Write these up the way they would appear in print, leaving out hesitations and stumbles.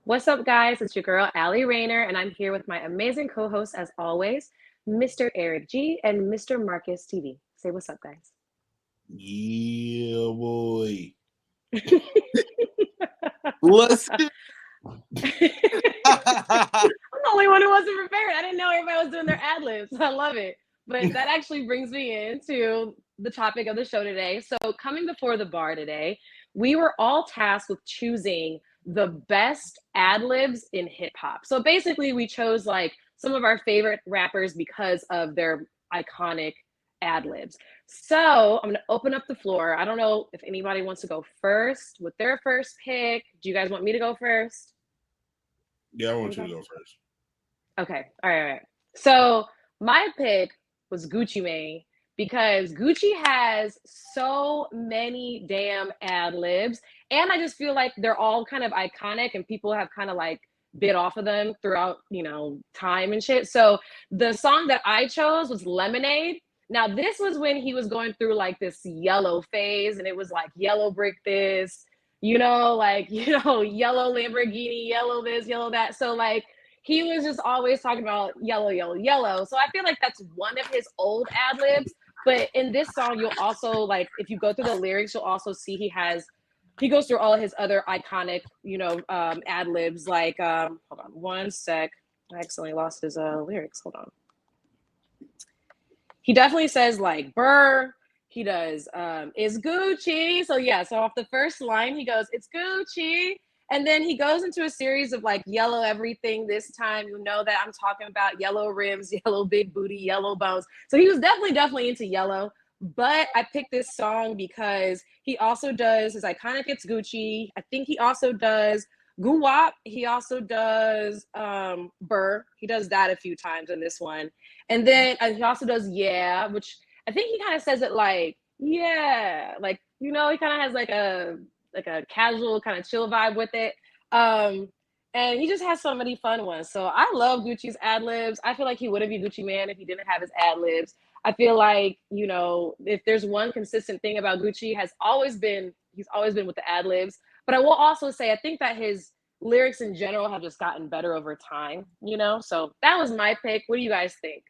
What's up, guys? It's your girl, Allie Rayner, and I'm here with my amazing co host, as always, Mr. Eric G and Mr. Marcus TV. Say what's up, guys. Yeah, boy. Let's I'm the only one who wasn't prepared. I didn't know everybody was doing their ad libs. I love it. But that actually brings me into the topic of the show today. So, coming before the bar today, we were all tasked with choosing the best ad libs in hip hop. So, basically, we chose like some of our favorite rappers because of their iconic ad libs. So, I'm going to open up the floor. I don't know if anybody wants to go first with their first pick. Do you guys want me to go first? Yeah, I want you to go first. Okay. All right. So my pick was Gucci Mane because Gucci has so many damn ad libs. And I just feel like they're all kind of iconic and people have kind of like bit off of them throughout, time and shit. So the song that I chose was Lemonade. Now, this was when he was going through like this yellow phase and it was like yellow brick this, yellow Lamborghini, yellow this, yellow that. So like he was just always talking about yellow, yellow, yellow. So I feel like that's one of his old ad libs. But in this song, you'll also like if you go through the lyrics, you'll also see he goes through all of his other iconic, ad libs. Like hold on one sec. I accidentally lost his lyrics. Hold on. He definitely says like Burr. He does it's Gucci. So yeah, so off the first line, he goes, it's Gucci. And then he goes into a series of like yellow everything this time. You know that I'm talking about yellow rims, yellow big booty, yellow bones. So he was definitely into yellow. But I picked this song because he also does his iconic It's Gucci. I think he also does Goo Wop. He also does Burr. He does that a few times in this one. And then he also does Yeah, which I think he kind of says it like, yeah, like, he kind of has like a casual kind of chill vibe with it. And he just has so many fun ones. So I love Gucci's ad libs. I feel like he wouldn't be Gucci Man if he didn't have his ad libs. I feel like, if there's one consistent thing about Gucci he's always been with the ad libs. But I will also say, I think that his lyrics in general have just gotten better over time, So that was my pick. What do you guys think?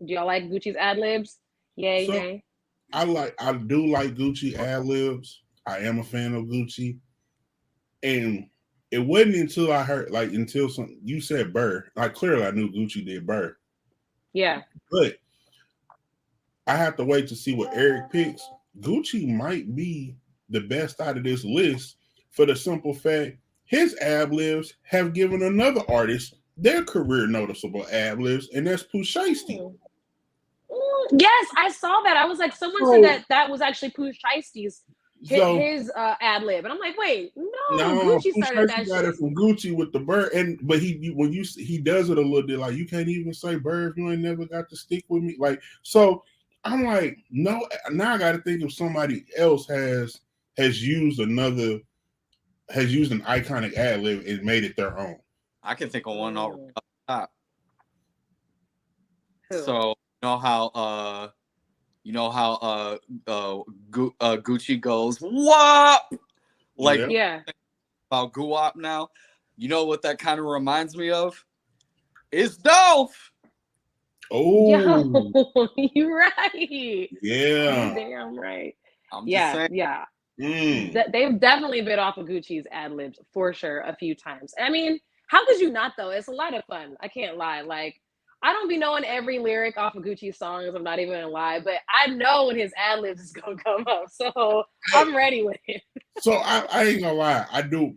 Do y'all like Gucci's ad libs? Yay, nay. I do like Gucci ad libs. I am a fan of Gucci. And it wasn't until I heard you said Burr. Like clearly I knew Gucci did Burr. Yeah. But I have to wait to see what Eric picks. Gucci might be the best out of this list for the simple fact his ad libs have given another artist their career noticeable ad libs, and that's Pooh Shiesty. Yes, I saw that. I was like, someone said that was actually Pooh Shiesty's his ad lib, and I'm like, wait, no, Gucci started that got shit. It from Gucci with the bird, but he does it a little bit like you can't even say bird if you ain't never got to stick with me, like so. I'm like, no. Now I got to think if somebody else has used an iconic ad lib and made it their own. I can think of one off the top. So Gucci goes wop, like yeah. About Goo Wop now. You know what that kind of reminds me of? It's Dolph. Oh, yo, you're right. Yeah, you're damn right. I'm just saying. Yeah. They've definitely bit off of Gucci's ad libs for sure a few times. I mean, how could you not though? It's a lot of fun. I can't lie. Like, I don't be knowing every lyric off of Gucci's songs. I'm not even gonna lie, but I know when his ad libs is gonna come up, so I'm ready with it. So I ain't gonna lie. I do.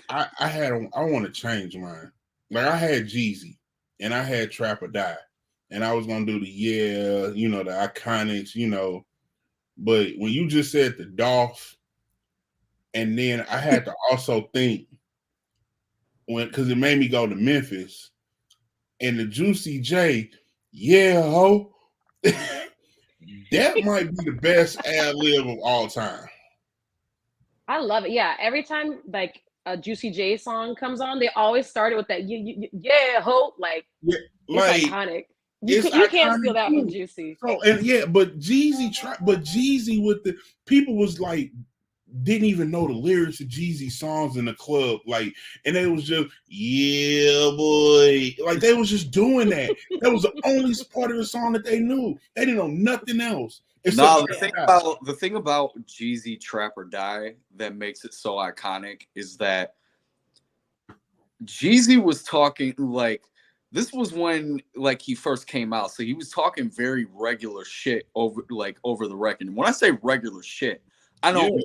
I want to change mine. Like I had Jeezy and I had Trap or Die, and I was gonna do the the iconics, But when you just said the Dolph, and then I had to also think because it made me go to Memphis and the Juicy J, yeah, ho. That might be the best ad lib of all time. I love it. Yeah, every time like a Juicy J song comes on, they always start it with that yeah, ho, like it's iconic. You can't steal that from Juicy. So but Jeezy with the people was like didn't even know the lyrics of Jeezy songs in the club, like, and they was just, yeah, boy, like they was just doing that. That was the only part of the song that they knew. They didn't know nothing else. No, the thing about Jeezy Trap or Die that makes it so iconic is that Jeezy was talking like, this was when like he first came out, so he was talking very regular shit over the record. And when I say regular shit, I don't mean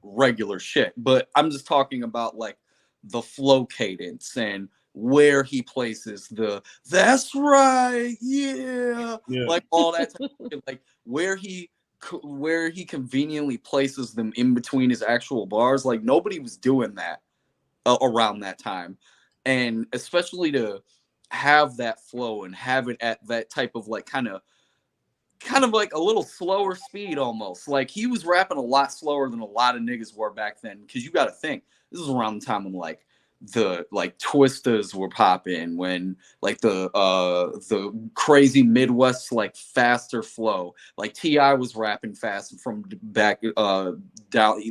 regular shit, but I'm just talking about like the flow cadence and where he places the "that's right, yeah," like all that type of shit, like where he conveniently places them in between his actual bars. Like nobody was doing that around that time, and especially to have that flow and have it at that type of like kind of like a little slower speed almost. Like he was rapping a lot slower than a lot of niggas were back then, because you got to think this is around the time when like the like Twisters were popping, when like the crazy Midwest like faster flow, like T.I. was rapping fast from back down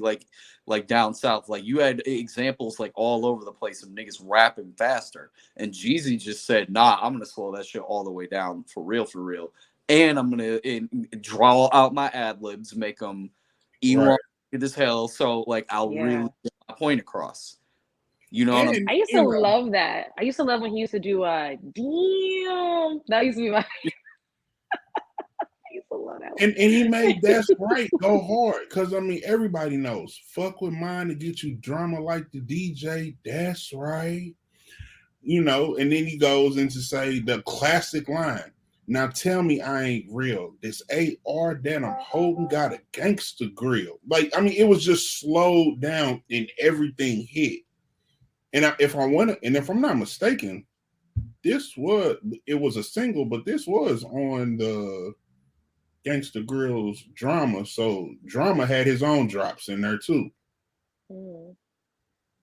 like down south. Like you had examples like all over the place of niggas rapping faster, and Jeezy just said, nah, I'm gonna slow that shit all the way down for real, and I'm gonna draw out my ad-libs, make them elongated as hell, so like I'll really get my point across. You know what I used to love that. I used to love when he used to do damn. That used to be my I used to love that one. And he made That's Right go hard, because I mean everybody knows fuck with mine to get you drama like the DJ. That's right. You know, and then he goes into say the classic line. Now tell me I ain't real. This AR that I'm holding got a gangster grill. Like, I mean, it was just slowed down and everything hit. And if I'm not mistaken, it was a single, but this was on the Gangsta Grill's Drama. So Drama had his own drops in there too.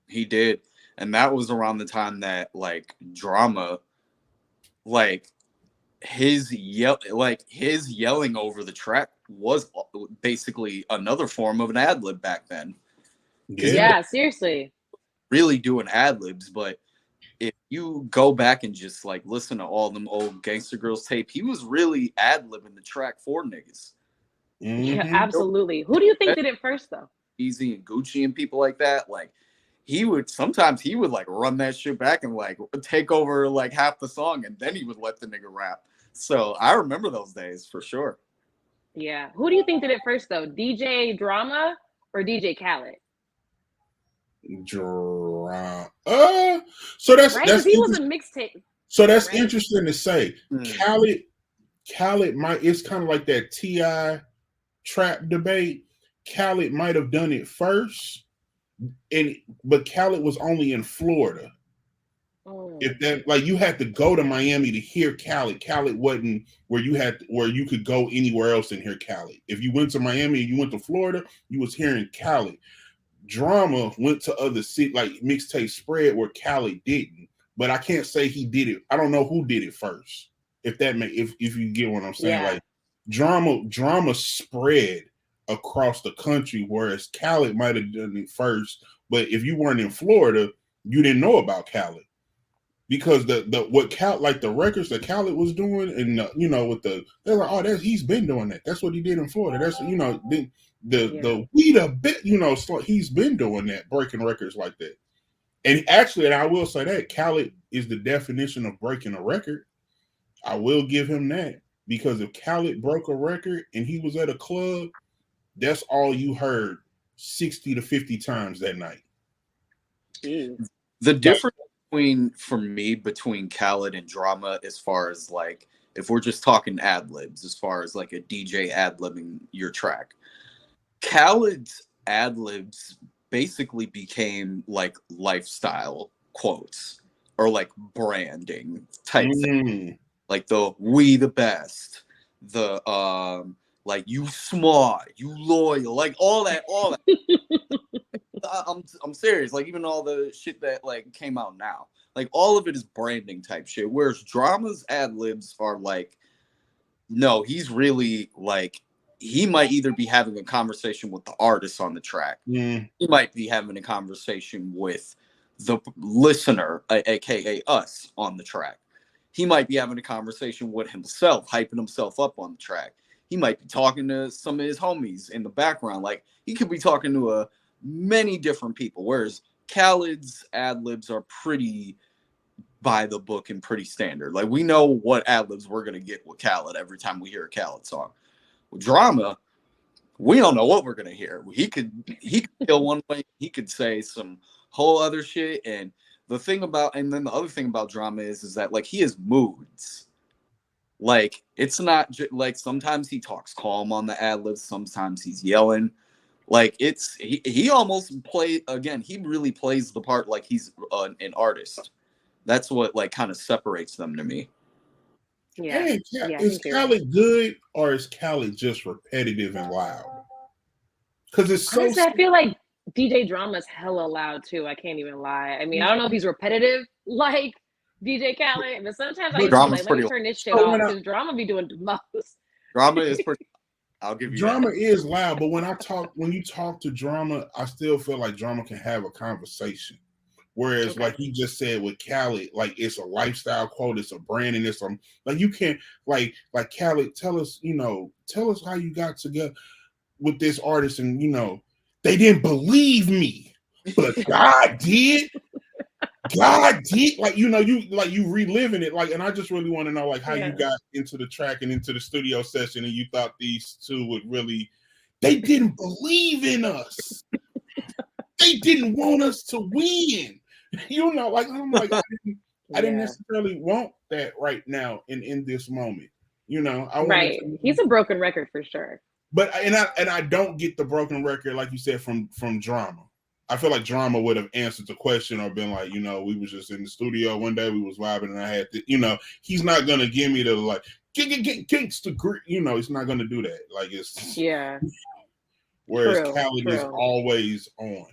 He did. And that was around the time that like Drama, like his yelling over the track was basically another form of an ad-lib back then. Yeah, seriously. Really doing ad-libs, but if you go back and just like listen to all them old Gangsta Girls tape, he was really ad-libbing the track for niggas. Yeah, absolutely. Who do you think did it first though? Easy and Gucci and people like that. Like he would like run that shit back and like take over like half the song, and then he would let the nigga rap. So I remember those days for sure. Yeah. Who do you think did it first though? DJ Drama or DJ Khaled? So that's right, because he was a mixtape. So that's interesting to say. Khaled might, it's kind of like that T.I. trap debate. Khaled might have done it first, but Khaled was only in Florida. If that, like, you had to go to Miami to hear Khaled. Khaled wasn't where you could go anywhere else and hear Khaled. If you went to Miami and you went to Florida, you was hearing Khaled. Drama went to other cities, like Mixtape Spread, where Khaled didn't. But I can't say he did it. I don't know who did it first. If you get what I'm saying, like drama spread across the country, whereas Khaled might have done it first. But if you weren't in Florida, you didn't know about Khaled, because the records that Khaled was doing, and they're like, oh, he's been doing that. That's what he did in Florida. That's he's been doing that, breaking records like that. And actually, and I will say that Khaled is the definition of breaking a record. I will give him that, because if Khaled broke a record and he was at a club, that's all you heard 60 to 50 times that night. The difference between Khaled and Drama, as far as like, if we're just talking ad-libs, as far as like a DJ ad-libbing your track, Khaled's ad-libs basically became like lifestyle quotes or like branding type thing. Like the "we the best," the like "you smart, you loyal," like all that. I'm serious. Like even all the shit that like came out now, like all of it is branding type shit. Whereas Drama's ad-libs are like, no, he's really like he might either be having a conversation with the artist on the track. Mm. He might be having a conversation with the listener, aka us, on the track. He might be having a conversation with himself, hyping himself up on the track. He might be talking to some of his homies in the background. Like, he could be talking to many different people, whereas Khaled's ad-libs are pretty by the book and pretty standard. Like, we know what ad-libs we're going to get with Khaled every time we hear a Khaled song. With Drama, we don't know what we're going to hear. He could kill one way. He could say some whole other shit. And the other thing about Drama is that, like, he has moods. Like, it's not like sometimes he talks calm on the ad-libs, sometimes he's yelling. Like, he almost he really plays the part like he's an artist. That's what, like, kind of separates them to me. Yeah. Hey, is Khaled good, or is Khaled just repetitive and loud? Because it's so. Honestly, I feel like DJ Drama's hella loud too. I can't even lie. I mean, I don't know if he's repetitive like DJ Khaled, but sometimes I used to be like, let me turn this shit off because Drama be doing the most. Drama is pretty. I'll give you Drama that. is loud, but when you talk to Drama, I still feel like Drama can have a conversation. Whereas, like he just said with Khaled, like, it's a lifestyle quote, it's a brand, and it's like, you can't like Khaled, tell us how you got together with this artist, and they didn't believe me, but God did. God did, like, you reliving it, like, and I just really want to know, like, how you got into the track and into the studio session, and you thought these two would really, they didn't believe in us. They didn't want us to win. Like, I'm like, I didn't necessarily want that right now in this moment. Right. He's a broken record for sure. But I don't get the broken record, like you said, from Drama. I feel like Drama would have answered the question or been like, we was just in the studio one day, we was vibing, and I had to, he's not gonna give me the like gangsta grit, he's not gonna do that. Like, it's Whereas Khaled is always on.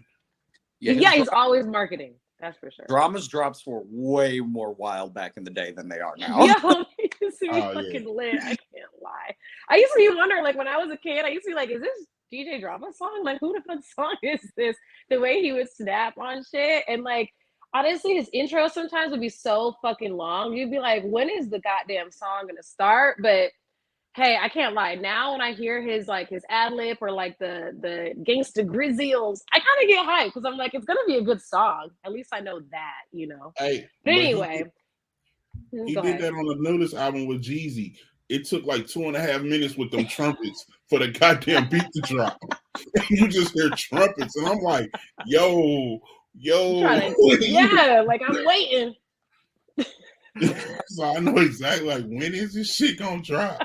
Yeah, he's always marketing. That's for sure. Drama's drops were way more wild back in the day than they are now. Yeah, it used to be fucking lit. I can't lie. I used to be wondering, like, when I was a kid, I used to be like, is this DJ Drama song? Like, who the fuck song is this? The way he would snap on shit. And, like, honestly, his intro sometimes would be so fucking long. You'd be like, when is the goddamn song gonna start? But hey, I can't lie. Now when I hear his ad-lib or like the Gangsta Grizzles, I kind of get hyped because I'm like, it's gonna be a good song. At least I know that, Hey, but anyway, he did that on the Notice album with Jeezy. It took like 2.5 minutes with them trumpets for the goddamn beat to drop. And you just hear trumpets, and I'm like, yo. Yeah, like, I'm waiting. So I know exactly, like, when is this shit gonna drop?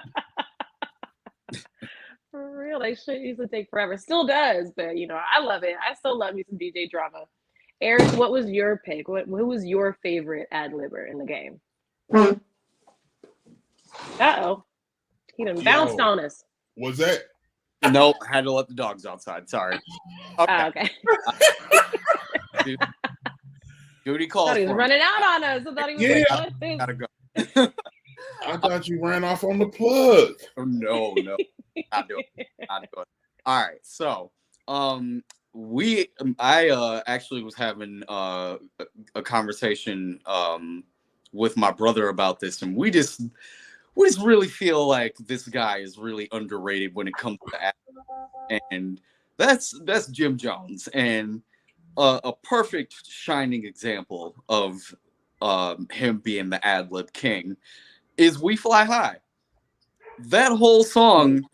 For real, like, shit used to take forever. Still does, but I love it. I still love me some DJ Drama. Eric, what was your pick? Who was your favorite ad-libber in the game? Uh-oh. He done bounced on us. Was that? No, I had to let the dogs outside. Sorry. Okay. Duty called. He was running out on us. I thought he was like, gotta go. I thought you ran off on the plug. Oh, no. Not doing it. All right. So, I actually was having a conversation with my brother about this, and we just really feel like this guy is really underrated when it comes to acting, and that's Jim Jones, and a perfect shining example of him being the ad-lib king is "We Fly High." That whole song,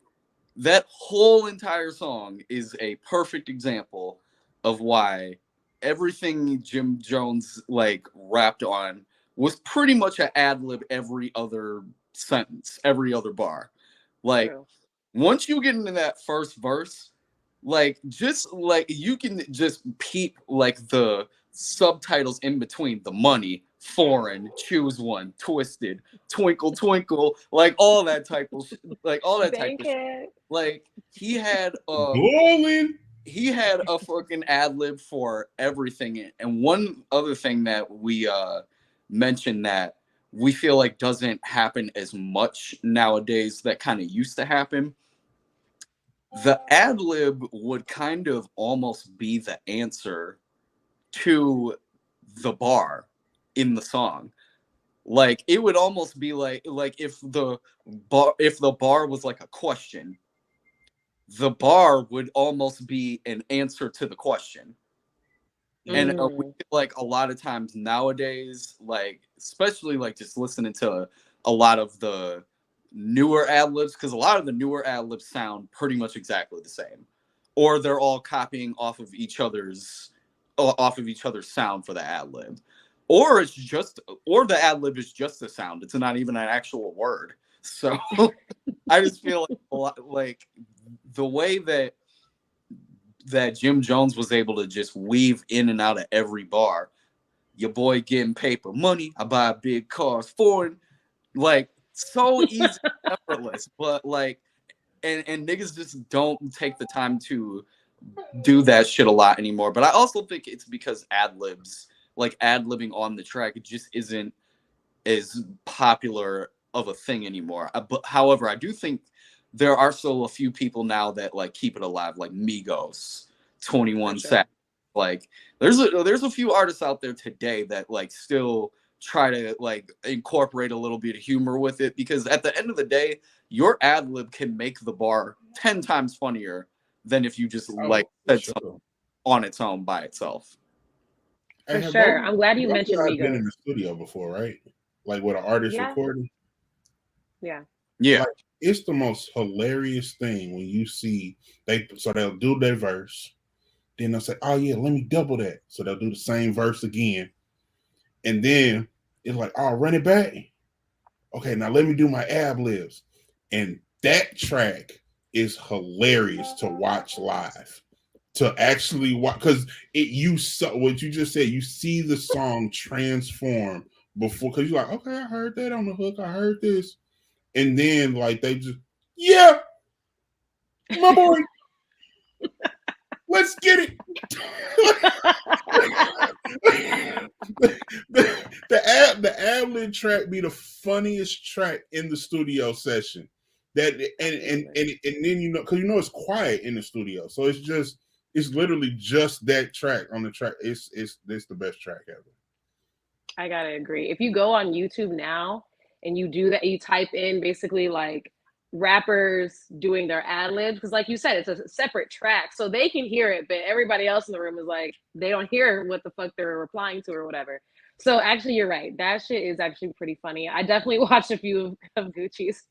that whole entire song is a perfect example of why everything Jim Jones like rapped on was pretty much an ad-lib every other sentence, every other bar. Like, once you get into that first verse, like, just like you can just peep like the subtitles in between: the money, foreign, choose one, twisted, twinkle twinkle, like all that type of shit. Like, he had a fucking ad-lib for everything. And one other thing that we mentioned that we feel like doesn't happen as much nowadays that kind of used to happen the ad lib would kind of almost be the answer to the bar in the song. Like it would almost be like if the bar was like a question, the bar would almost be an answer to the question. And we feel like a lot of times nowadays, like especially like just listening to a lot of the newer ad libs, because a lot of the newer ad libs sound pretty much exactly the same, or they're all copying off of each other's sound for the ad lib, or it's just, or the ad lib is just a sound. It's not even an actual word. So I just feel like a lot, like the way that Jim Jones was able to just weave in and out of every bar. Your boy getting paper money. I buy big cars, foreign, like so easy, effortless. But like, and niggas just don't take the time to do that shit a lot anymore. But I also think it's because ad-libs, like ad-libbing on the track, it just isn't as popular of a thing anymore. But however, I do think there are still a few people now that like keep it alive, like Migos, 21 Savage. Like there's a few artists out there today that like still try to like incorporate a little bit of humor with it, because at the end of the day, your ad lib can make the bar 10 times funnier than if you just said something on its own by itself. For sure. I'm glad you mentioned Migos. I've been in the studio before, right? Like with an artist recording. Yeah. Like, it's the most hilarious thing when you see they'll do their verse, then they'll say, "Oh yeah, let me double that." So they'll do the same verse again, and then it's like, "Oh, run it back." Okay, now let me do my ad-libs, and that track is hilarious to watch live. To actually watch, because you saw what you just said. You see the song transform before, because you're like, okay, I heard that on the hook. I heard this. And then like they just, yeah, my boy, let's get it. the ad-lib track be the funniest track in the studio session. That and then you know, because you know it's quiet in the studio, so it's literally just that track on the track. It's the best track ever. I gotta agree. If you go on YouTube now and you do that, you type in basically like rappers doing their ad libs, because like you said, it's a separate track, so they can hear it, but everybody else in the room is like, they don't hear what the fuck they're replying to or whatever. So actually, you're right. That shit is actually pretty funny. I definitely watched a few of Gucci's.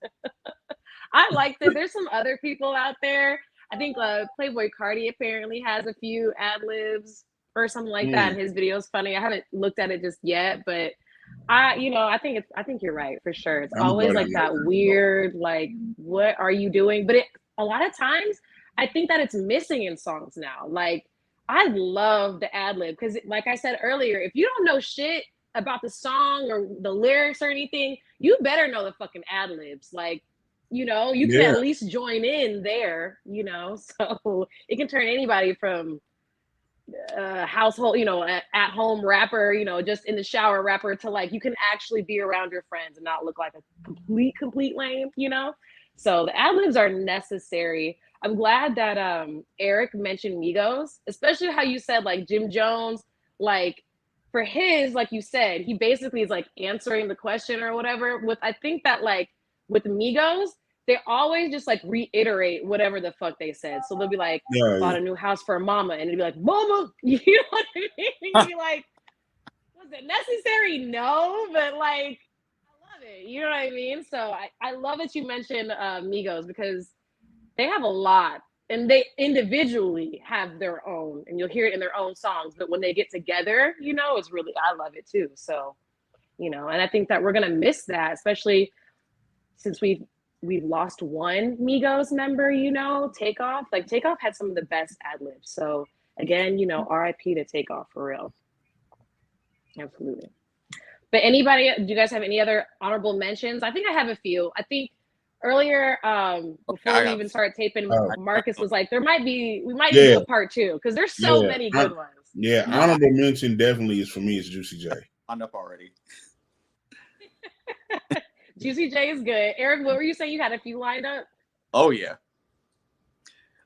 I like that. There's some other people out there. I think Playboy Cardi apparently has a few ad libs or something like that. And his video is funny. I haven't looked at it just yet, but I think you're right for sure. It's always like that weird, like, what are you doing? But a lot of times I think that it's missing in songs now. Like, I love the ad lib because, like I said earlier, if you don't know shit about the song or the lyrics or anything, you better know the fucking ad libs. Like, you know, you can at least join in there, you know, so it can turn anybody from household, you know, at home rapper, you know, just in the shower rapper, to like, you can actually be around your friends and not look like a complete lame, you know? So the ad libs are necessary. I'm glad that Eric mentioned Migos, especially how you said like Jim Jones, like for his, like you said, he basically is like answering the question or whatever. With, I think that like with Migos, they always just like reiterate whatever the fuck they said. So they'll be like, bought a new house for Momma, and it'd be like, Momma, you know what I mean? You'd be like, was it necessary? No, but like, I love it. You know what I mean? So I love that you mentioned Migos, because they have a lot, and they individually have their own, and you'll hear it in their own songs. But when they get together, you know, it's really, I love it too. So, you know, and I think that we're gonna miss that, especially since we've lost one Migos member, you know, Takeoff. Like, Takeoff had some of the best ad libs. So again, you know, RIP to Takeoff for real. Absolutely. But anybody, do you guys have any other honorable mentions? I think I have a few. I think earlier, before we even started taping, Marcus was like, we might do a part 2, because there's so many good ones. Yeah, honorable mention definitely is for me, is Juicy J. I'm up already. Juicy J is good. Eric, what were you saying? You had a few lined up? Oh yeah.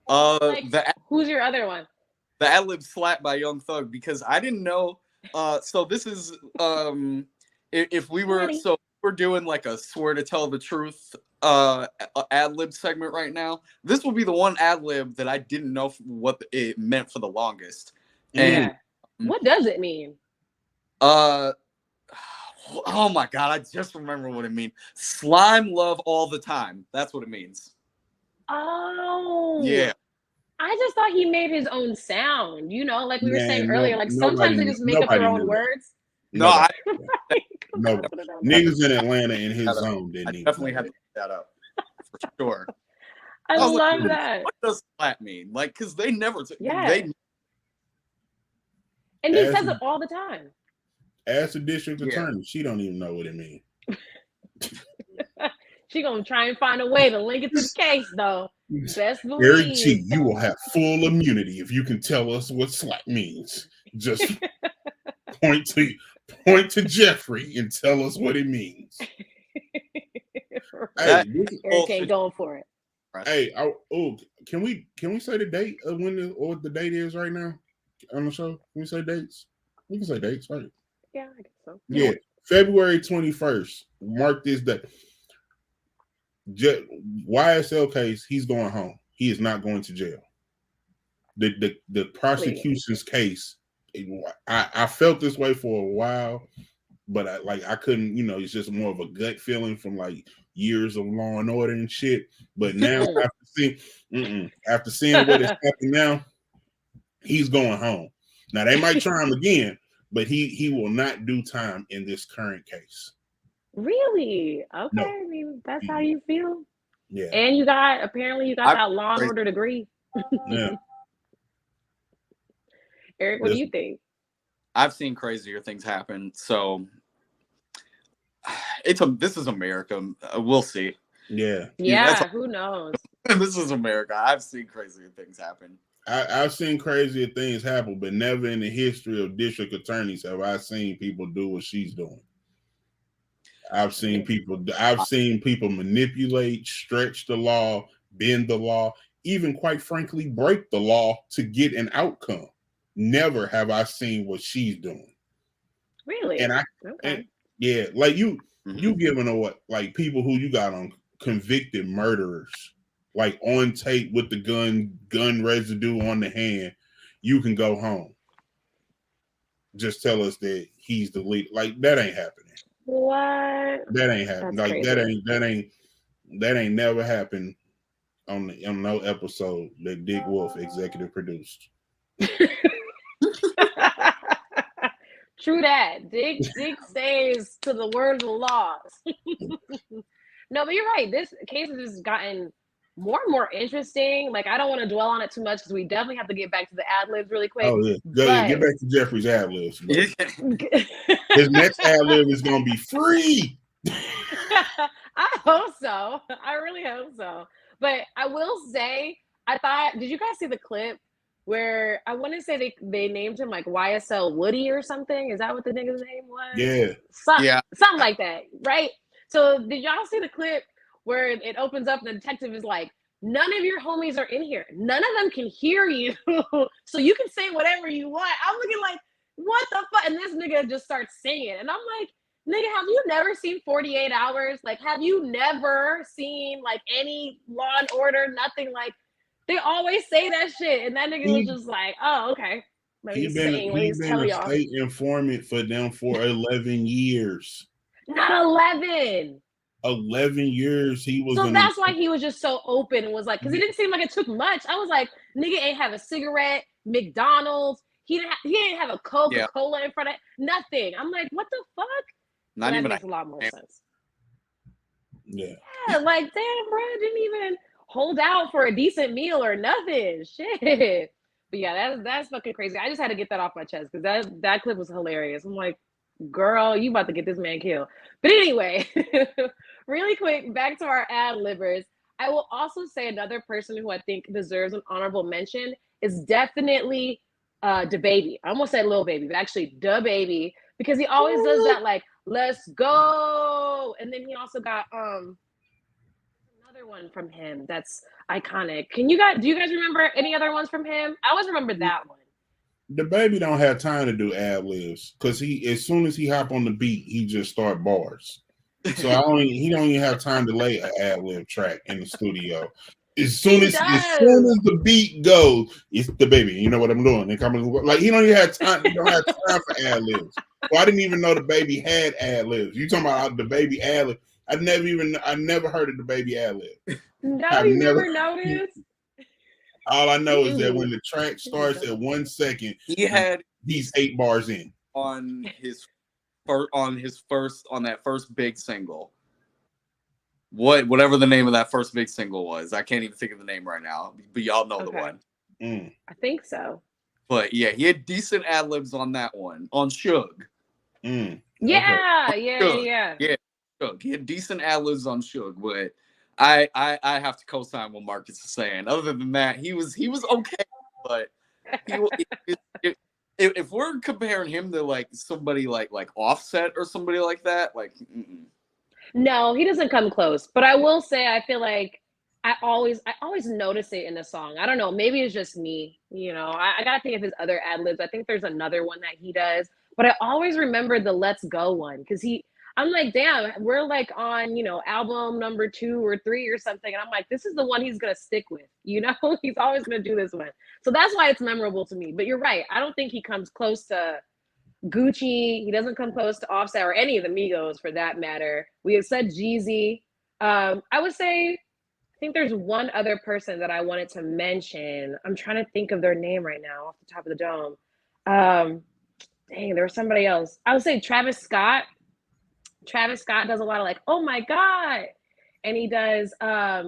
Like, the who's your other one? the Ad-Lib slap by Young Thug, because I didn't know. So this is if we were we're doing like a swear to tell the truth ad-lib segment right now. This will be the one ad-lib that I didn't know what it meant for the longest. Yeah. And What does it mean? oh my god, I just remember what it means. Slime love all the time. That's what it means. Oh. Yeah. I just thought he made his own sound, you know, like we were saying Man, earlier. Like sometimes they just make up their own words. No, I no niggas in Atlanta in his zone didn't even. Definitely had to look that up for sure. I was love like, that. What does slap mean? Like, because they never. Yeah. They, and he says it all the time. As a district attorney, she don't even know what it means. She gonna try and find a way to link it to the case, though. Best believe. Eric G, you will have full immunity if you can tell us what slap means. Just point to Jeffrey and tell us what it means. Hey, Eric ain't going for it. Hey, can we say the date of when the date is right now on the show? Can we say dates? We can say dates, right? Yeah, I guess so. Yeah, February 21st. Mark this day. YSL case, he's going home. He is not going to jail. The prosecution's case, I felt this way for a while, but I couldn't, it's just more of a gut feeling from like years of Law and Order and shit. But now after seeing what is happening now, he's going home. Now they might try him again, but he will not do time in this current case. Really? Okay. No. I mean, that's how you feel. Yeah. And you got that Law and Order degree. Yeah. Eric, what do you think? I've seen crazier things happen. So this is America. We'll see. Yeah. Yeah. Who knows? This is America. I've seen crazier things happen. I've seen crazier things happen, but never in the history of district attorneys have I seen people do what she's doing. I've seen people manipulate, stretch the law, bend the law, even quite frankly, break the law to get an outcome. Never have I seen what she's doing. Really? And like you giving her like people who you got on convicted murderers, like on tape with the gun residue on the hand, you can go home. Just tell us that he's the lead. Like that ain't happening. What? That ain't happening. Like crazy. that ain't never happened on no episode that Dick Wolf executive produced. True that. Dick stays to the word of the laws. No, but you're right. This case has just gotten more and more interesting. Like, I don't want to dwell on it too much because we definitely have to get back to the ad-libs really quick. Oh, yeah. Get back to Jeffrey's ad-libs. His next ad-lib is going to be free. I hope so. I really hope so. But I will say, did you guys see the clip where I want to say they named him like YSL Woody or something? Is that what the nigga's name was? Yeah. Something like that, right? So did y'all see the clip where it opens up and the detective is like, none of your homies are in here. None of them can hear you. So you can say whatever you want. I'm looking like, what the fuck? And this nigga just starts singing. And I'm like, nigga, have you never seen 48 Hours? Like, have you never seen like any Law and Order? Nothing. Like, they always say that shit. And that nigga was just like, oh, okay. He's been a state informant for them for 11 years. Not 11. 11 years he was. So that's why he was just so open and was like, because it didn't seem like it took much. I was like, nigga ain't have a cigarette, McDonald's. He didn't have a Coca-Cola in front of nothing. I'm like, what the fuck? Not even that makes a lot more sense. Yeah, like damn, bro, didn't even hold out for a decent meal or nothing. Shit. But yeah, that's fucking crazy. I just had to get that off my chest because that clip was hilarious. I'm like, girl, you about to get this man killed. But anyway, really quick, back to our ad-libbers. I will also say another person who I think deserves an honorable mention is definitely DaBaby. I almost said Lil Baby, but actually DaBaby, because he always does that like, let's go. And then he also got another another one from him that's iconic. Do you guys remember any other ones from him? I always remember that one. The baby don't have time to do ad-libs because as soon as he hop on the beat, he just start bars. So he don't even have time to lay an ad-lib track in the studio. As soon as the beat goes, it's the baby. You know what I'm doing? They coming like he don't even have time. He don't have time for ad-libs. So I didn't even know the baby had ad-libs. You talking about the baby ad-lib? I never heard of the baby ad-lib. No, you never noticed. All I know is that when the track starts at 1 second, he had these 8 bars in on that first big single. Whatever the name of that first big single was, I can't even think of the name right now, but y'all know the one. I think so. But yeah, he had decent ad libs on that one on Suge. Yeah. Suge. He had decent ad libs on Suge, but I have to co-sign what Marcus is saying. Other than that, he was okay, but if we're comparing him to like somebody like Offset or somebody like that, like. No, he doesn't come close. But I will say, I feel like I always notice it in the song. I don't know. Maybe it's just me. You know, I gotta think of his other ad libs. I think there's another one that he does, but I always remember the "Let's Go" one because I'm like, damn, we're like on, you know, album number 2 or 3 or something, and I'm like, this is the one he's gonna stick with. You know, he's always gonna do this one. So that's why it's memorable to me. But you're right. I don't think he comes close to Gucci. He doesn't come close to Offset or any of the Migos for that matter. We have said Jeezy. I would say, I think there's one other person that I wanted to mention. I'm trying to think of their name right now off the top of the dome. Dang, there was somebody else. I would say Travis Scott. Travis Scott does a lot of like, oh my God. And he does,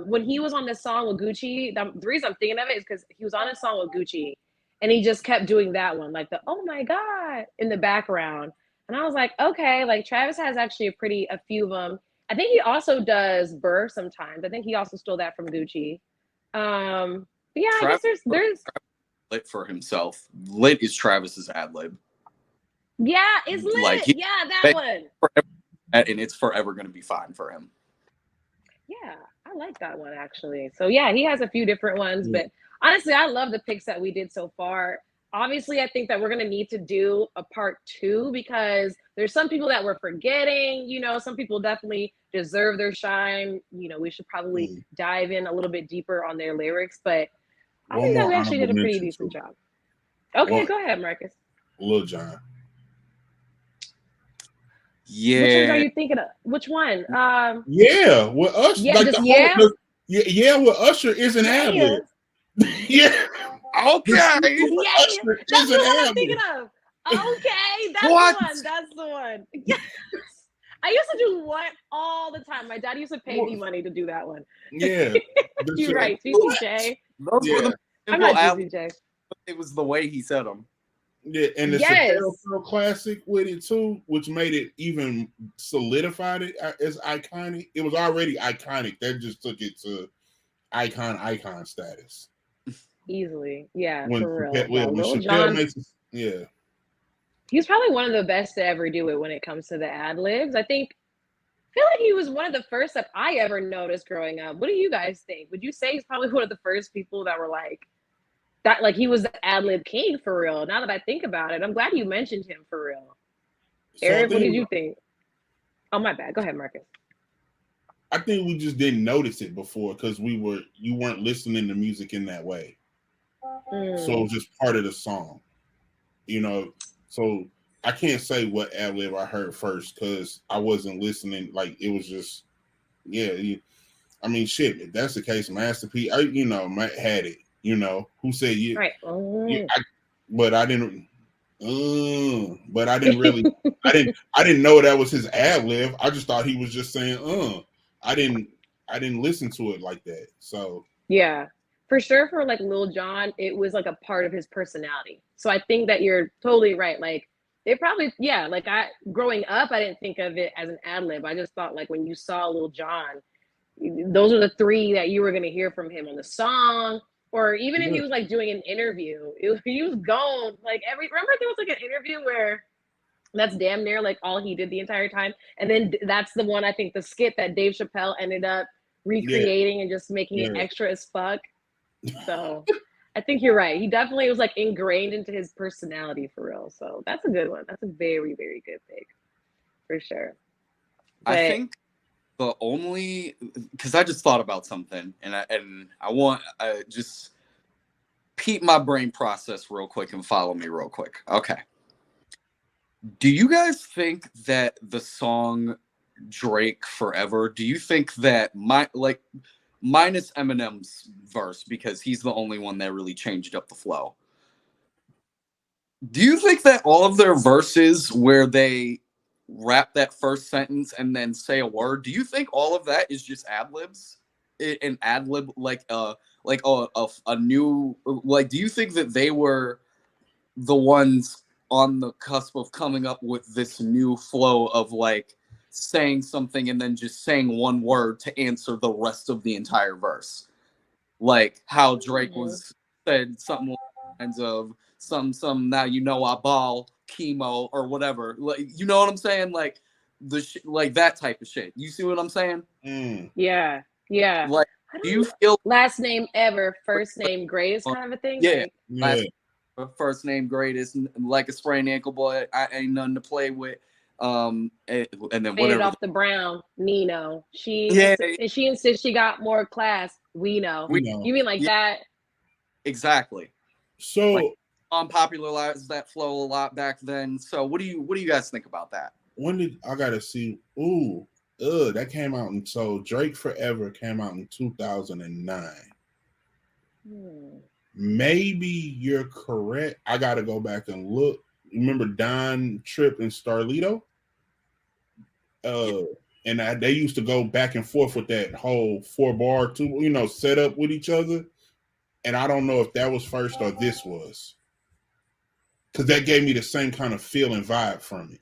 when he was on this song with Gucci, the reason I'm thinking of it is because he was on a song with Gucci. And he just kept doing that one, like the "oh my God" in the background. And I was like, okay, like Travis has actually a few of them. I think he also does Burr sometimes. I think he also stole that from Gucci. But yeah, Travis, I guess there's lit for himself. Lit is Travis's ad lib. Yeah, it's lit. Like that one. And it's forever going to be fine for him. Yeah, I like that one actually. So yeah, he has a few different ones, but honestly, I love the picks that we did so far. Obviously, I think that we're going to need to do a part 2 because there's some people that we're forgetting. You know, some people definitely deserve their shine. You know, we should probably dive in a little bit deeper on their lyrics, but I think that we actually did a pretty decent job. Okay, go ahead, Marcus. Lil Jon. Yeah. Which ones are you thinking of? Which one? Yeah, with Usher. Yeah, like just with Usher is an ad lib. Yeah. Okay. That's the one I'm thinking of. Okay, that's the one. Yes. I used to do one all the time. My dad used to pay me money to do that one. Yeah. You're right, GCJ. Those were the I'm not GCJ. It was the way he said them. Yeah, and the Chappelle classic with it too, which made it even solidified it as iconic. It was already iconic. That just took it to icon status. Easily, yeah, when, for real. When Lil Chappelle Jon, makes it, yeah. He's probably one of the best to ever do it when it comes to the ad libs. I feel like he was one of the first that I ever noticed growing up. What do you guys think? Would you say he's probably one of the first people that were like that? Like he was the ad lib king for real. Now that I think about it, I'm glad you mentioned him for real. So Eric, what did you think? Oh, my bad. Go ahead, Marcus. I think we just didn't notice it before because you weren't listening to music in that way. So it was just part of the song, you know. So I can't say what ad lib I heard first because I wasn't listening. Like it was just, I mean, shit. If that's the case, Master P, Matt had it. You know, who said you? Right. But I didn't. But I didn't really. I didn't know that was his ad lib. I just thought he was just saying. I didn't listen to it like that. So yeah. For sure, for like Lil Jon, it was like a part of his personality. So I think that you're totally right. Like it probably, like growing up, I didn't think of it as an ad lib. I just thought like when you saw Lil Jon, those are the 3 that you were going to hear from him on the song, or even if he was like doing an interview, he was gone. Like remember there was like an interview where that's damn near like all he did the entire time. And then that's the one, I think the skit that Dave Chappelle ended up recreating and just making it Yeah. extra as fuck. So I think you're right. He definitely was like ingrained into his personality for real. So that's a good one. That's a very, very good pick for sure. I But think the only, because I just thought about something, and I want just peep my brain process real quick and follow me real quick. Okay. Do you guys think that the song Drake Forever, do you think that minus Eminem's verse, because he's the only one that really changed up the flow, do you think that all of their verses where they rap that first sentence and then say a word, do you think all of that is just ad-libs? An ad-lib, like a new, like, do you think that they were the ones on the cusp of coming up with this new flow of like saying something and then just saying one word to answer the rest of the entire verse? Like how Drake was said something along the lines of some now you know I ball chemo or whatever. Like, you know what I'm saying? Like like that type of shit. You see what I'm saying? yeah. Like, do you feel Last name ever, first name greatest kind of a thing? yeah, Like, last first name greatest, like a sprained ankle, boy. I ain't nothing to play with. And then faded whatever. off the brown, Nino. Yeah, She insists she got more class. We know. You mean like that? Exactly. So like, unpopularized that flow a lot back then. So what do you guys think about that? when did I gotta see? That came out, and so Drake Forever came out in 2009. Maybe you're correct. I gotta go back and look. Remember Don Trip and Starlito? And they used to go back and forth with that whole 4-bar setup with each other. And I don't know if that was first or this was, because that gave me the same kind of feel and vibe from it.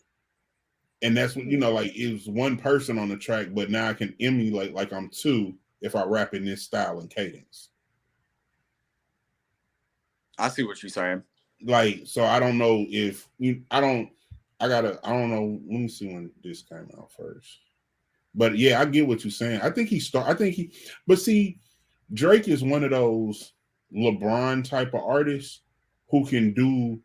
And that's what like it was one person on the track, but now I can emulate like I'm two if I rap in this style and cadence. I see what you're saying. Like, so I don't know if I don't know. Let me see when this came out first. But yeah, I get what you're saying. But see, Drake is one of those LeBron type of artists who can do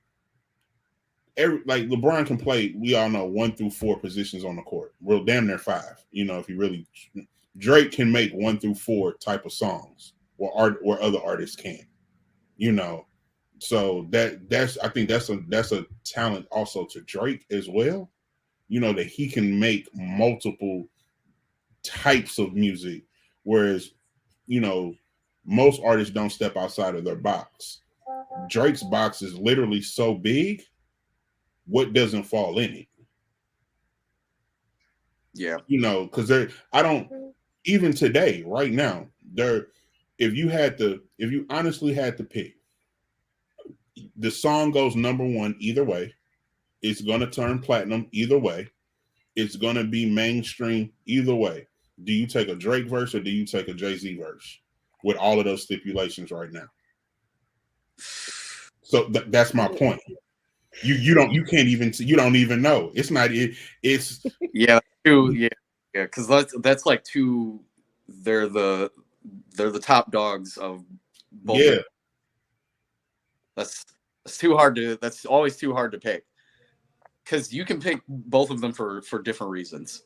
like LeBron can play, we all know, 1 through 4 positions on the court. Well, damn near 5. If he really, Drake can make 1 through 4 type of songs where other artists can't. So I think that's a talent also to Drake as well. That he can make multiple types of music, whereas most artists don't step outside of their box. Drake's box is literally so big, what doesn't fall in it? Yeah. Because I don't, even today, right now, if you honestly had to pick, the song goes number 1 either way. It's gonna turn platinum either way. It's gonna be mainstream either way. Do you take a Drake verse or do you take a Jay-Z verse? With all of those stipulations right now. So that's my point. You don't even know. It's not it. It's because that's like two. They're the top dogs of both. Yeah. That's too hard to. That's always too hard to pick, because you can pick both of them for different reasons.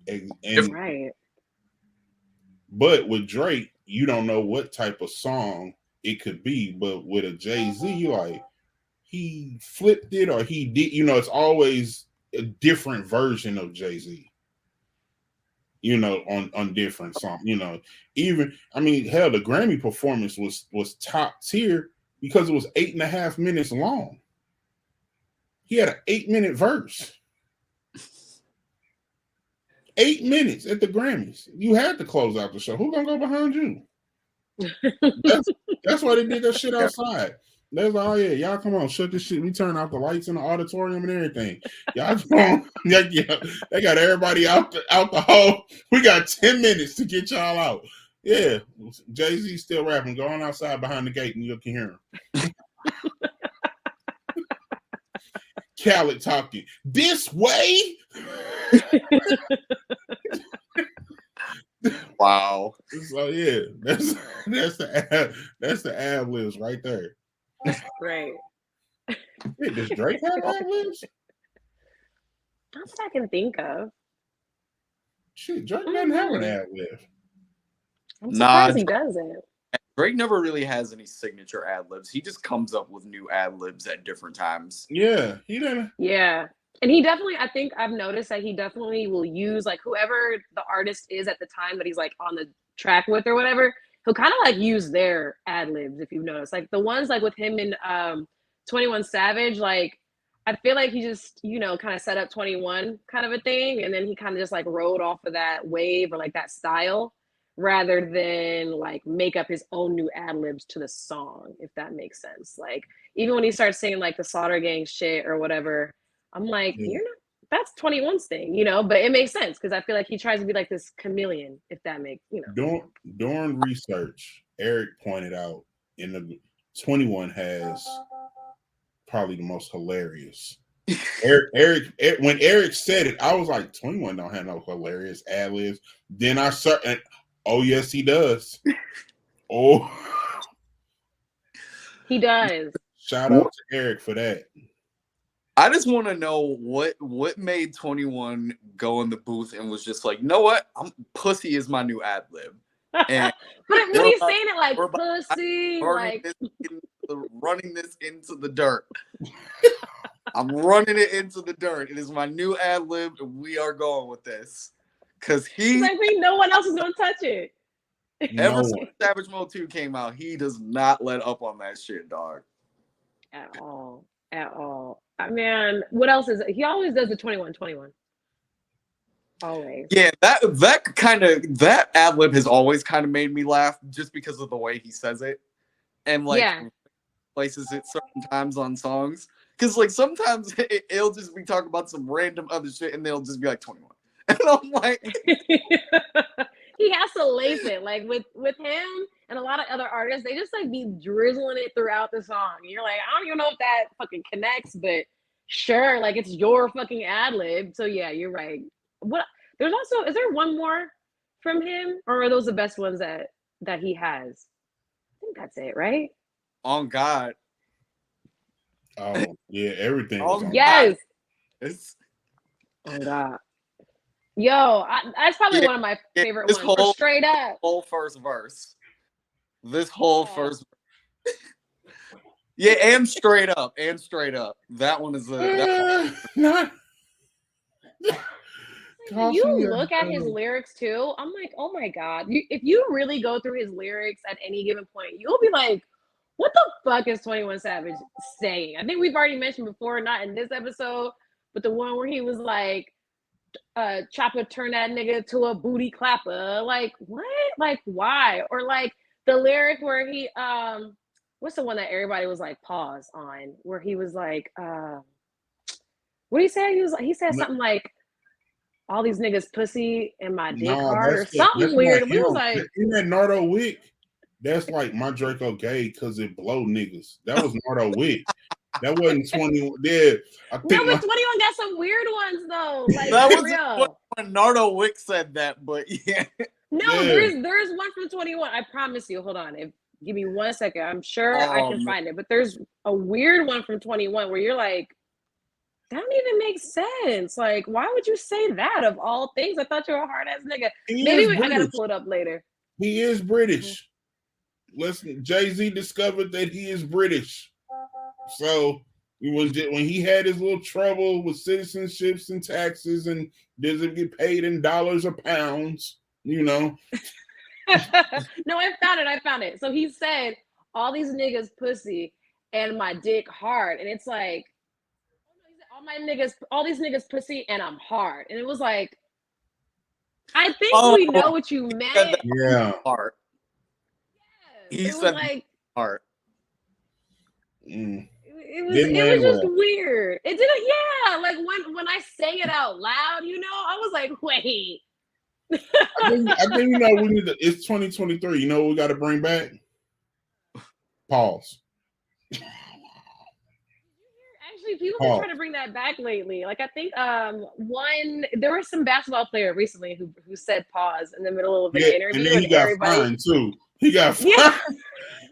And right. But with Drake, you don't know what type of song it could be. But with a Jay-Z, like, he flipped it or he did, it's always a different version of Jay-Z. On different songs. Even hell, the Grammy performance was top tier because it was 8.5 minutes long. He had an 8-minute verse. 8 minutes at the Grammys. You had to close out the show. Who's gonna go behind you? That's why they did that shit outside. They was like, oh yeah, y'all come on, shut this shit. We turn off the lights in the auditorium and everything. Y'all come on. Yeah, they got everybody out the hall. We got 10 minutes to get y'all out. Yeah, Jay-Z still rapping. Go on outside behind the gate and you can hear him. Khaled talking this way. Wow. So yeah, that's the ad-libs right there. Right. Wait, does Drake have ad-libs? Not that I can think of. Shit, Drake doesn't have an ad-lib. I'm Nah, surprised he doesn't. Drake never really has any signature ad-libs. He just comes up with new ad-libs at different times. Yeah, he didn't. Yeah. And he definitely, I think I've noticed that he definitely will use like whoever the artist is at the time that he's like on the track with or whatever, he'll kind of like use their ad libs if you've noticed. Like the ones like with him and 21 Savage, like I feel like he just, you know, kind of set up 21 kind of a thing. And then he kind of just like rode off of that wave or like that style rather than like make up his own new ad libs to the song, if that makes sense. Like even when he starts singing like the Slaughter Gang shit or whatever, I'm like, you're not, that's 21's thing, you know, but it makes sense because I feel like he tries to be like this chameleon, if that makes, you know. During research, Eric pointed out in the 21 has probably the most hilarious. Eric, when Eric said it, I was like, 21 don't have no hilarious ad-libs. Then I saw, and oh yes, he does. Oh, he does. Shout out to Eric for that. I just want to know what made 21 go in the booth and was just like, you know what? Pussy is my new ad lib. And but when he's saying it like pussy, like running this into the dirt. I'm running it into the dirt. It is my new ad lib, and we are going with this. Cause no one else is gonna touch it. Ever since Savage Mode 2 came out, he does not let up on that shit, dog. At all. I mean, what else is it? He always does the 21. Always. Yeah, that ad lib has always kind of made me laugh just because of the way he says it, and like places it certain times on songs. Because like sometimes it'll just be talking about some random other shit, and they'll just be like 21, and I'm like, he has to lace it like with him and a lot of other artists. They just like be drizzling it throughout the song. And you're like, I don't even know if that fucking connects, but sure, like it's your fucking ad lib. So yeah, you're right. What? There's also, is there one more from him, or are those the best ones that he has? I think that's it, right? On God. Oh yeah, everything. Yes. Oh God. Yo, that's probably one of my favorite ones. Straight up. Whole first verse. This whole first. Yeah, and straight up. That one is not. You look at his lyrics too. I'm like, oh my God. If you really go through his lyrics at any given point, you'll be like, what the fuck is 21 Savage saying? I think we've already mentioned before, not in this episode, but the one where he was like, Chopper turn that nigga to a booty clapper. Like, what? Like, why? Or like the lyric where he, what's the one that everybody was like, pause on, where he was like, what did he say? He said something like, all these niggas pussy and my dick hard or something weird. We was like, isn't that Nardo Wick? That's like my Draco gay because it blow niggas. That was Nardo Wick. That wasn't 21. Yeah, I think no, but 21 got some weird ones though. Like that was real. When Nardo Wick said that, but yeah. No, there's one from 21. I promise you. Hold on. Give me 1 second. I'm sure I can find it. But there's a weird one from 21 where you're like, that don't even make sense. Like, why would you say that of all things? I thought you were a hard ass nigga. I gotta pull it up later. He is British. Listen, Jay-Z discovered that he is British. So when he had his little trouble with citizenships and taxes and does it get paid in dollars or pounds, you know. No, I found it. So he said, all these niggas pussy and my dick hard. And it's like, all these niggas pussy and I'm hard. And it was like, I think we know what you meant. Yeah. Heart. Yes, He said like heart. It was just weird. It didn't, like when I say it out loud, you know, I was like, wait. I think you know we need to, it's 2023. You know what we got to bring back? Pause. Actually, people been trying to bring that back lately. Like, I think there was some basketball player recently who said pause in the middle of an and interview, then and he got everybody, fined too. He got yeah.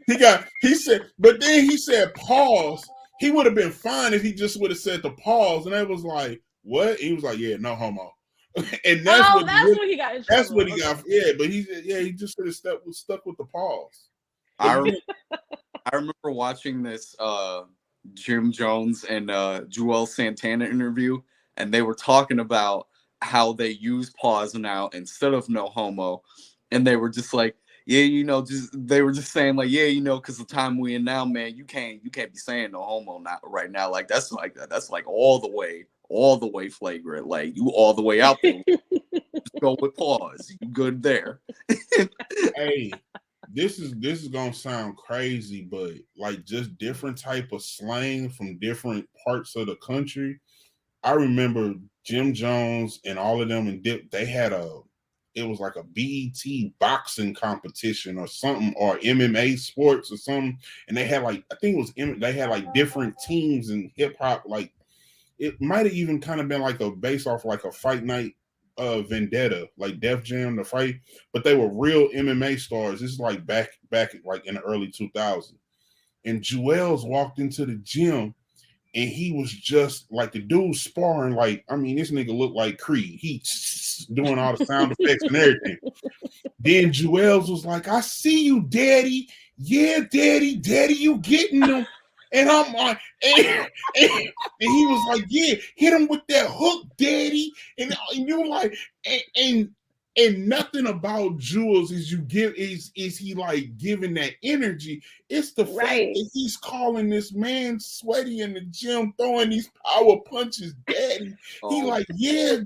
fined. He said, but then he said pause. He would have been fine if he just would have said the pause, and it was like, what? He was like, yeah, no homo. And that's Oh, what that's what he got in trouble. that's what he got. Yeah, but he said, yeah, he just should have stuck with the pause. I remember watching this Jim Jones and Joel Santana interview, and they were talking about how they use pause now instead of no homo, and they were just like, yeah, they were just saying like, yeah, because the time we in now, man, you can't be saying no homo now right now, like that's like all the way flagrant, like you all the way out there. Just go with pause, you good there. Hey, this is gonna sound crazy, but like just different type of slang from different parts of the country. I remember Jim Jones and all of them and Dip, they had it was like a BET boxing competition or something, or MMA sports or something. And they had like, I think it was, they had like different teams in hip hop. Like it might have even kind of been like a base off like a Fight Night Vendetta, like Def Jam, the fight, but they were real MMA stars. This is like back like in the early 2000s. And Jewels walked into the gym and he was just like the dude sparring. Like, I mean, this nigga looked like Creed. He doing all the sound effects and everything. Then Jewels was like, I see you, daddy. Yeah, daddy, you getting them. And I'm like, and he was like, yeah, hit him with that hook, daddy. And you were like, and nothing about Jules is he like giving that energy. It's the fact that he's calling this man sweaty in the gym, throwing these power punches, daddy. He like, yeah,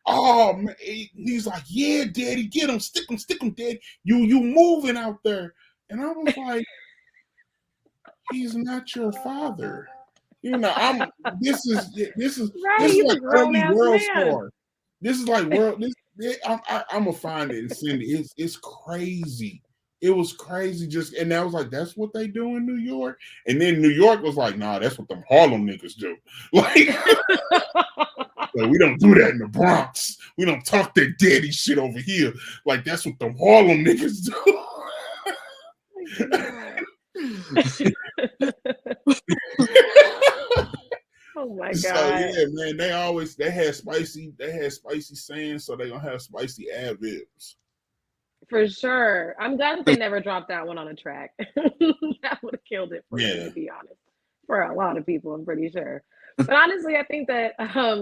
oh man. He's like, yeah, daddy, get him, stick him, daddy. You moving out there. And I was like, he's not your father. This is like early world star. This is like world. I'm gonna find it and send it. It's crazy. It was crazy. And I was like, that's what they do in New York. And then New York was like, nah, that's what them Harlem niggas do. Like, like we don't do that in the Bronx. We don't talk that daddy shit over here. Like that's what them Harlem niggas do. Oh my god. So yeah, man, they had spicy sayings, so they gonna have spicy ad-libs. For sure. I'm glad that they never dropped that one on a track. That would have killed it for me, to be honest. For a lot of people, I'm pretty sure. But honestly, I think that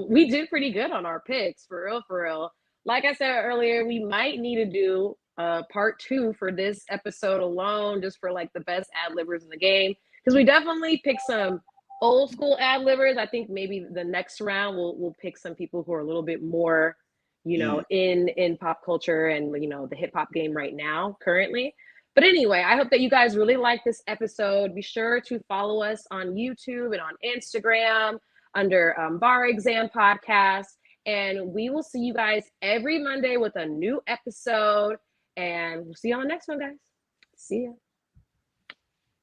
we did pretty good on our picks, for real. Like I said earlier, we might need to do part 2 for this episode alone, just for like the best ad-libbers in the game. Because we definitely picked some old school ad-libbers. I think maybe the next round we'll pick some people who are a little bit more, in pop culture and, the hip hop game right now, currently. But anyway, I hope that you guys really like this episode. Be sure to follow us on YouTube and on Instagram under Bar Exam Podcast. And we will see you guys every Monday with a new episode. And we'll see you on the next one, guys. See ya.